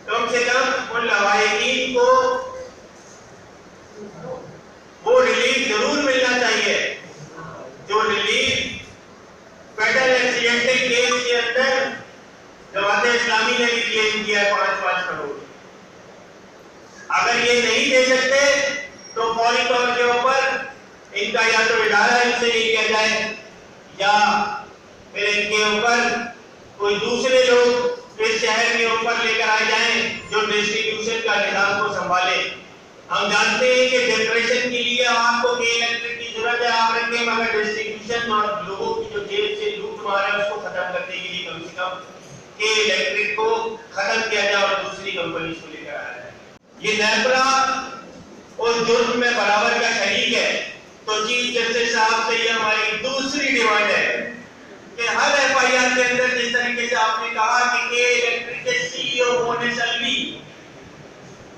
کم سے کم ان لوائقین کو وہ ریلیف ضرور ملنا چاہیے جو ریلیف فیڈرل ایکسیڈنٹل کیس کے اندر جماعت اسلامی نے بھی کلیم کیا ہے 5 کروڑ. اگر یہ نہیں دے سکتے تو فوری طور کے اوپر ان کا یا تو ادارہ ان سے لے لیا جائے یا پھر ان کے اوپر کوئی دوسرے لوگ اس شہر کے اوپر لے کر آئے جائیں جو ڈسٹریبیوشن کا نظام کو سنبھالے. ہم جانتے ہیں کہ جنریشن کے لیے آپ کو کے الیکٹرک کی ضرورت ہے آپ رکھیں, مگر ڈسٹریبیوشن اور لوگوں کی جو جیب سے لوٹ مار ہے اس کو ختم کرنے کے لیے کم سے کم کے الیکٹرک کو ختم کیا جائے اور دوسری کمپنی کو لے کر آیا جائے. یہ نیپرا اس جرم میں برابر کا شریک ہے. تو چیف جسٹس صاحب سے یہ ہماری دوسری ڈیمانڈ ہے کہ ہر ایف آئی آر کے اندر جس طریقے سے آپ نے کہا کہ کے الیکٹرک کے سی او مونس الوی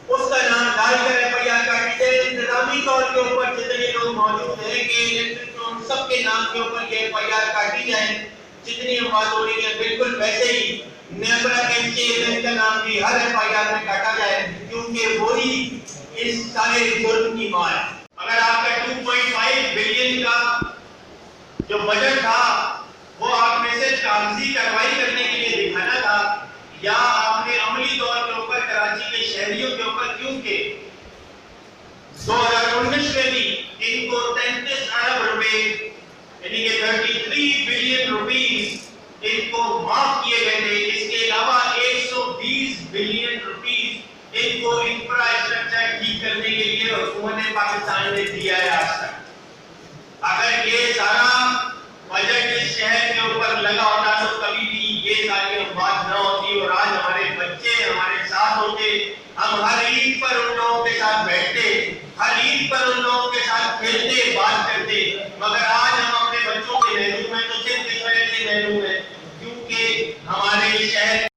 اس کا نام ڈال کر ایف آئی آر کاٹی جائے. انتظامی طور کے اوپر جتنے لوگ موجود ہیں کہ الیکٹرک ان سب کے نام کے اوپر یہ ایف آئی آر کاٹی جائے. جتنی ہم بات ہو رہی ہے بالکل ویسے ہی نیپرا کے چیئرمین کا نام بھی ہر ایف آئی آر میں کاٹا جائے کیونکہ وہی اس سارے جرم کی ماں ہے. اگر آپ کا 2.5 بلین کا جو بجٹ تھا وہ آپ میں سے کاغذی کارروائی کرنے کے لیے دکھانا تھا یا آپ نے عملی طور کے اوپر کراچی کے شہریوں کے اوپر کیونکہ 2019 میں بھی ان کو 33 ارب روپے یعنی کہ 33 بلین روپیز ان کو معاف کیے گئے تھے. اس کے علاوہ 120 بلین روپیز ان کو انفراسٹرکچر ٹھیک کرنے کے لیے حکومت پاکستان نے دیا ہے آج تک. اگر یہ سارا بجٹ اس شہر کے اوپر لگا ہوتا تو کبھی بھی یہ ساری بات نہ ہوتی اور آج ہمارے بچے ہمارے ساتھ ہوتے. ہم ہر عید پر ان لوگوں کے ساتھ بیٹھتے, ہر عید پر ان لوگوں کے ساتھ کھیلتے